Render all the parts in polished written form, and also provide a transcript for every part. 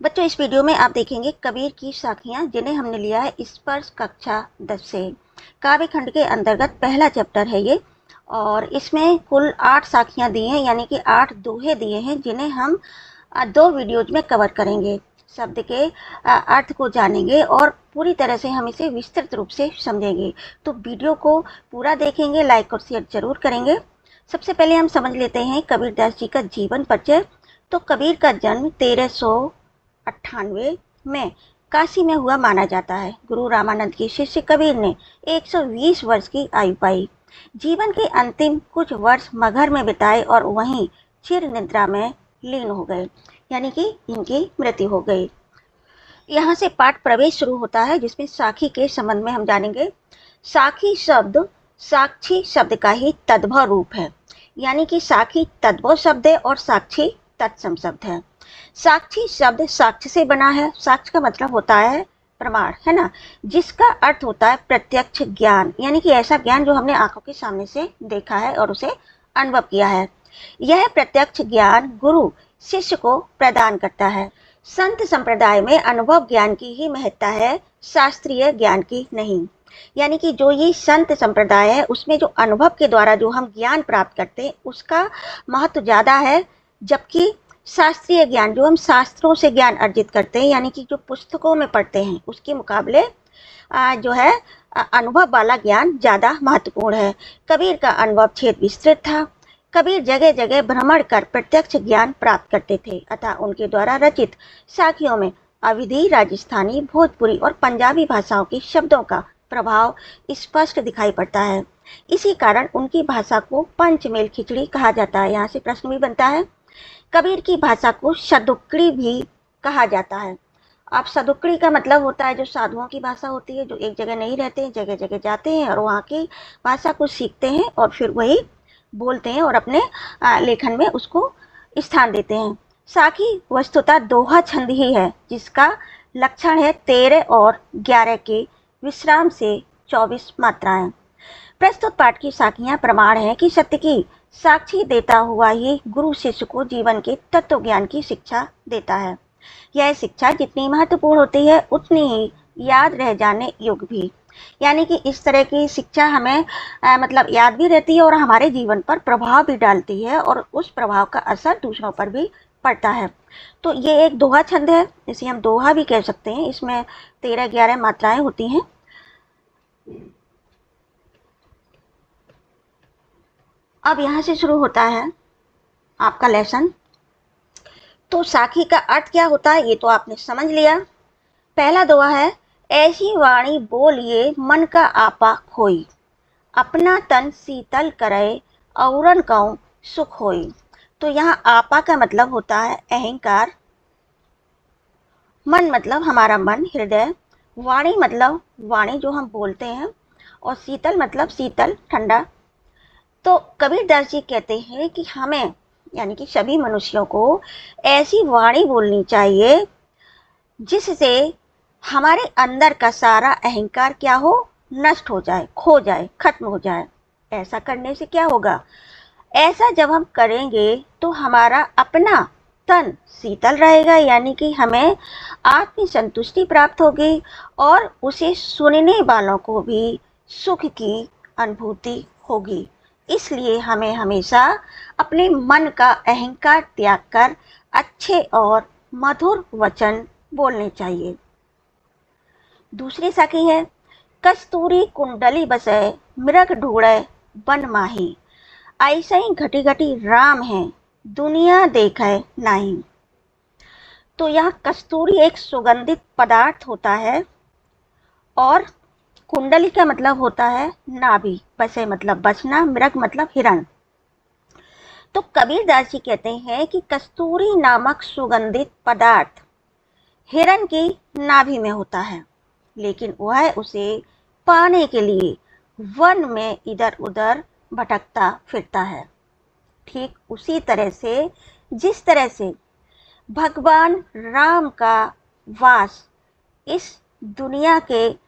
बच्चों, इस वीडियो में आप देखेंगे कबीर की साखियाँ जिन्हें हमने लिया है स्पर्श कक्षा 10 से। काव्य खंड के अंतर्गत पहला चैप्टर है ये, और इसमें कुल 8 साखियाँ दी हैं, यानी कि 8 दोहे दिए हैं जिन्हें हम 2 वीडियोज में कवर करेंगे। शब्द के अर्थ को जानेंगे और पूरी तरह से हम इसे विस्तृत रूप से समझेंगे। तो वीडियो को पूरा देखेंगे, लाइक और शेयर जरूर करेंगे। सबसे पहले हम समझ लेते हैं कबीरदास जी का जीवन परिचय। तो कबीर का जन्म 1398 में काशी में हुआ माना जाता है। गुरु रामानंद के शिष्य कबीर ने 120 वर्ष की आयु पाई। जीवन के अंतिम कुछ वर्ष मगहर में बिताए और वहीं चिर निद्रा में लीन हो गए, यानी कि इनकी मृत्यु हो गई। यहाँ से पाठ प्रवेश शुरू होता है, जिसमें साखी के संबंध में हम जानेंगे। साखी शब्द साक्षी शब्द का ही तद्भव रूप है, यानी कि साखी तद्भव शब्द है और साक्षी तत्सम शब्द है। साक्षी शब्द साक्ष्य से बना है। साक्ष्य का मतलब होता है प्रमाण, है ना, जिसका अर्थ होता है प्रत्यक्ष ज्ञान, यानी कि ऐसा ज्ञान जो हमने आंखों के सामने से देखा है और उसे अनुभव किया है। यह प्रत्यक्ष ज्ञान गुरु शिष्य को प्रदान करता है। संत संप्रदाय में अनुभव ज्ञान की ही महत्ता है, शास्त्रीय ज्ञान की नहीं। यानी कि जो ये संत संप्रदाय है उसमें जो अनुभव के द्वारा जो हम ज्ञान प्राप्त करते हैं उसका महत्व ज़्यादा है, जबकि शास्त्रीय ज्ञान जो हम शास्त्रों से ज्ञान अर्जित करते हैं, यानी कि जो पुस्तकों में पढ़ते हैं, उसके मुकाबले जो है अनुभव वाला ज्ञान ज़्यादा महत्वपूर्ण है। कबीर का अनुभव क्षेत्र विस्तृत था। कबीर जगह जगह भ्रमण कर प्रत्यक्ष ज्ञान प्राप्त करते थे, अतः उनके द्वारा रचित साखियों में अवधी, राजस्थानी, भोजपुरी और पंजाबी भाषाओं के शब्दों का प्रभाव स्पष्ट दिखाई पड़ता है। इसी कारण उनकी भाषा को पंचमेल खिचड़ी कहा जाता है। यहाँ से प्रश्न भी बनता है। कबीर की भाषा को सदुक्कड़ी भी कहा जाता है। अब सदुक्कड़ी का मतलब होता है जो साधुओं की भाषा होती है, जो एक जगह नहीं रहते हैं, जगह जगह जाते हैं और वहाँ की भाषा को सीखते हैं और फिर वही बोलते हैं और अपने लेखन में उसको स्थान देते हैं। साखी वस्तुतः दोहा छंद ही है, जिसका लक्षण है 13 और 11 के विश्राम से 24 मात्राएं। प्रस्तुत पाठ की साखियां प्रमाण है कि सत्य की साक्षी देता हुआ ही गुरु शिष्य को जीवन के तत्व ज्ञान की शिक्षा देता है। यह शिक्षा जितनी महत्वपूर्ण होती है उतनी ही याद रह जाने योग्य भी, यानी कि इस तरह की शिक्षा हमें मतलब याद भी रहती है और हमारे जीवन पर प्रभाव भी डालती है और उस प्रभाव का असर दूसरों पर भी पड़ता है। तो ये एक दोहा छंद है, इसे हम दोहा भी कह सकते हैं। इसमें 13-11 मात्राएं होती हैं। अब यहाँ से शुरू होता है आपका लेसन। तो साखी का अर्थ क्या होता है ये तो आपने समझ लिया। पहला दोहा है, ऐसी वाणी बोलिए मन का आपा खोई, अपना तन शीतल करे औरन कऊं सुख होई। तो यहाँ आपा का मतलब होता है अहंकार, मन मतलब हमारा मन, हृदय, वाणी मतलब वाणी जो हम बोलते हैं, और शीतल मतलब शीतल, ठंडा। तो कबीरदास जी कहते हैं कि हमें, यानी कि सभी मनुष्यों को ऐसी वाणी बोलनी चाहिए जिससे हमारे अंदर का सारा अहंकार क्या हो, नष्ट हो जाए, खो जाए, खत्म हो जाए। ऐसा करने से क्या होगा, ऐसा जब हम करेंगे तो हमारा अपना तन शीतल रहेगा, यानी कि हमें आत्म संतुष्टि प्राप्त होगी और उसे सुनने वालों को भी सुख की अनुभूति होगी। इसलिए हमें हमेशा अपने मन का अहंकार त्याग कर अच्छे और मधुर वचन बोलने चाहिए। दूसरी साखी है, कस्तूरी कुंडली बसे मृग ढूंढे बन माही, ऐसे ही घटी घटी राम है दुनिया देखे नहीं। तो यह कस्तूरी एक सुगंधित पदार्थ होता है और कुंडली का मतलब होता है नाभि, बसे मतलब बचना, मृग मतलब हिरण। तो कबीरदास जी कहते हैं कि कस्तूरी नामक सुगंधित पदार्थ हिरण की नाभि में होता है, लेकिन वह उसे पाने के लिए वन में इधर उधर भटकता फिरता है। ठीक उसी तरह से जिस तरह से भगवान राम का वास इस दुनिया के,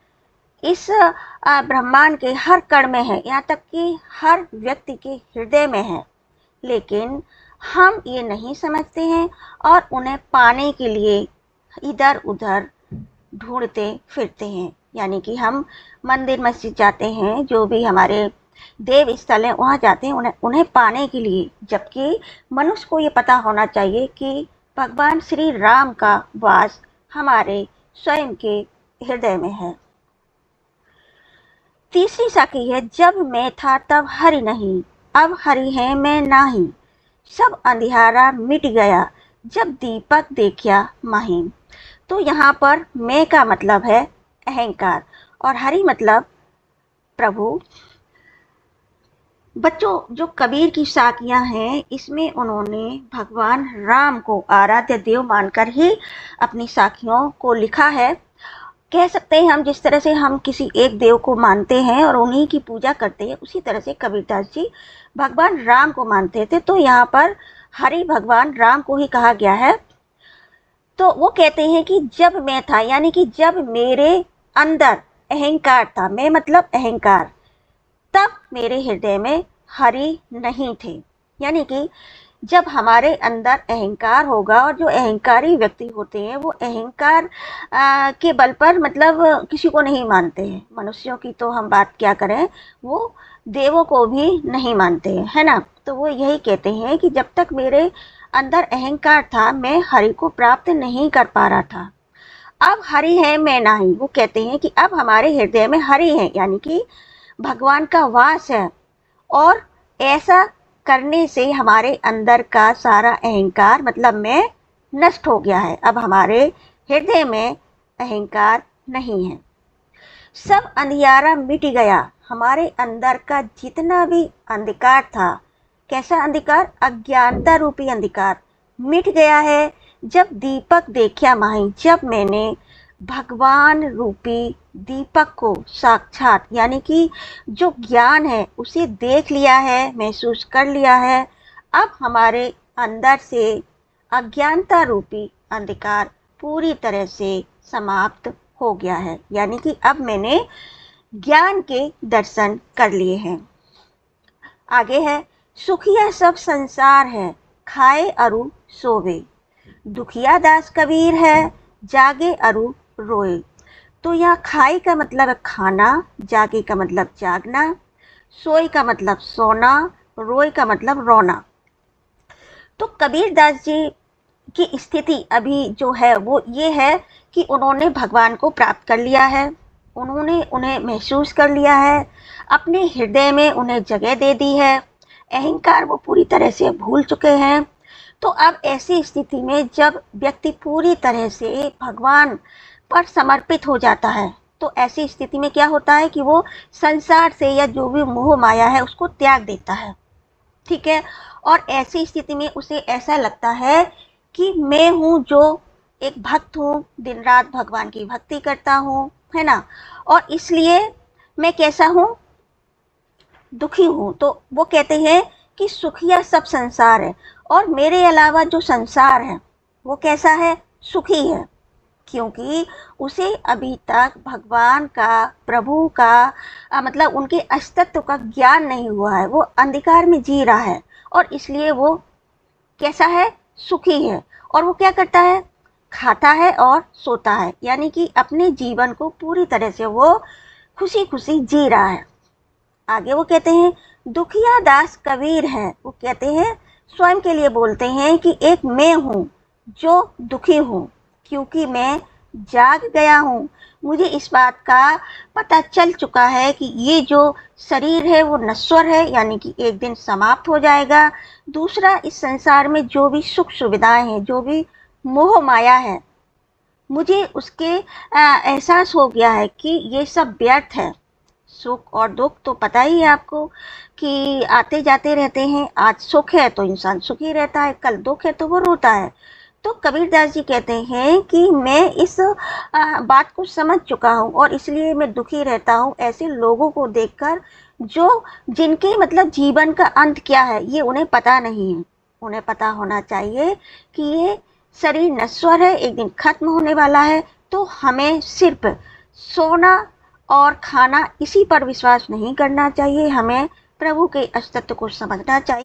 इस ब्रह्मांड के हर कण में है, यहाँ तक कि हर व्यक्ति के हृदय में है, लेकिन हम ये नहीं समझते हैं और उन्हें पाने के लिए इधर उधर ढूंढते फिरते हैं। यानी कि हम मंदिर मस्जिद जाते हैं, जो भी हमारे देव स्थल हैं वहाँ जाते हैं उन्हें पाने के लिए, जबकि मनुष्य को ये पता होना चाहिए कि भगवान श्री राम का वास हमारे स्वयं के हृदय में है। तीसरी साखी है, जब मैं था तब हरि नहीं, अब हरि है मैं नाही, सब अंधियारा मिट गया, जब दीपक देखा माही। तो यहाँ पर मैं का मतलब है अहंकार और हरि मतलब प्रभु। बच्चों, जो कबीर की साखियाँ हैं इसमें उन्होंने भगवान राम को आराध्य देव मानकर ही अपनी साखियों को लिखा है। कह सकते हैं हम जिस तरह से हम किसी एक देव को मानते हैं और उन्हीं की पूजा करते हैं, उसी तरह से कबीरदास जी भगवान राम को मानते थे। तो यहाँ पर हरि भगवान राम को ही कहा गया है। तो वो कहते हैं कि जब मैं था, यानी कि जब मेरे अंदर अहंकार था, मैं मतलब अहंकार, तब मेरे हृदय में हरि नहीं थे। यानी कि जब हमारे अंदर अहंकार होगा, और जो अहंकारी व्यक्ति होते हैं वो अहंकार के बल पर मतलब किसी को नहीं मानते हैं। मनुष्यों की तो हम बात क्या करें, वो देवों को भी नहीं मानते हैं, है ना। तो वो यही कहते हैं कि जब तक मेरे अंदर अहंकार था मैं हरि को प्राप्त नहीं कर पा रहा था। अब हरि है मैं नहीं, वो कहते हैं कि अब हमारे हृदय में हरि है, यानी कि भगवान का वास है। और ऐसा करने से हमारे अंदर का सारा अहंकार मतलब मैं नष्ट हो गया है। अब हमारे हृदय में अहंकार नहीं है, सब अंधियारा मिट गया। हमारे अंदर का जितना भी अंधकार था, कैसा अंधकार, अज्ञानता रूपी अंधकार, मिट गया है जब दीपक देखा माही। जब मैंने भगवान रूपी दीपक को साक्षात, यानी कि जो ज्ञान है उसे देख लिया है, महसूस कर लिया है, अब हमारे अंदर से अज्ञानता रूपी अंधकार पूरी तरह से समाप्त हो गया है। यानी कि अब मैंने ज्ञान के दर्शन कर लिए हैं। आगे है, सुखिया सब संसार है, खाए अरु सोवे, दुखिया दास कबीर है, जागे अरु रोए। तो यहाँ खाई का मतलब है खाना, जागे का मतलब जागना, सोई का मतलब सोना, रोए का मतलब रोना। तो कबीरदास जी की स्थिति अभी जो है वो ये है कि उन्होंने भगवान को प्राप्त कर लिया है, उन्होंने उन्हें महसूस कर लिया है, अपने हृदय में उन्हें जगह दे दी है, अहंकार वो पूरी तरह से भूल चुके हैं। तो अब ऐसी स्थिति में जब व्यक्ति पूरी तरह से भगवान पर समर्पित हो जाता है, तो ऐसी स्थिति में क्या होता है कि वो संसार से या जो भी मोह माया है उसको त्याग देता है, ठीक है। और ऐसी स्थिति में उसे ऐसा लगता है कि मैं हूँ जो एक भक्त हूँ, दिन रात भगवान की भक्ति करता हूँ, है ना, और इसलिए मैं कैसा हूँ, दुखी हूँ। तो वो कहते हैं कि सुखिया सब संसार है, और मेरे अलावा जो संसार है वो कैसा है, सुखी है, क्योंकि उसे अभी तक भगवान का, प्रभु का मतलब उनके अस्तित्व का ज्ञान नहीं हुआ है। वो अंधकार में जी रहा है और इसलिए वो कैसा है, सुखी है। और वो क्या करता है, खाता है और सोता है, यानी कि अपने जीवन को पूरी तरह से वो खुशी खुशी जी रहा है। आगे वो कहते हैं दुखिया दास कबीर है, वो कहते हैं स्वयं के लिए बोलते हैं कि एक मैं हूँ जो दुखी हूँ, क्योंकि मैं जाग गया हूँ। मुझे इस बात का पता चल चुका है कि ये जो शरीर है वो नश्वर है, यानी कि एक दिन समाप्त हो जाएगा। दूसरा, इस संसार में जो भी सुख सुविधाएं हैं, जो भी मोह माया है, मुझे उसके एहसास हो गया है कि ये सब व्यर्थ है। सुख और दुख तो पता ही है आपको कि आते जाते रहते हैं। आज सुख है तो इंसान सुखी रहता है, कल दुख है तो वो रोता है। तो कबीरदास जी कहते हैं कि मैं इस बात को समझ चुका हूँ और इसलिए मैं दुखी रहता हूँ ऐसे लोगों को देखकर जो जिनके मतलब जीवन का अंत क्या है ये उन्हें पता नहीं है। उन्हें पता होना चाहिए कि ये शरीर नश्वर है, एक दिन खत्म होने वाला है। तो हमें सिर्फ सोना और खाना इसी पर विश्वास नहीं करना चाहिए, हमें प्रभु के अस्तित्व को समझना चाहिए।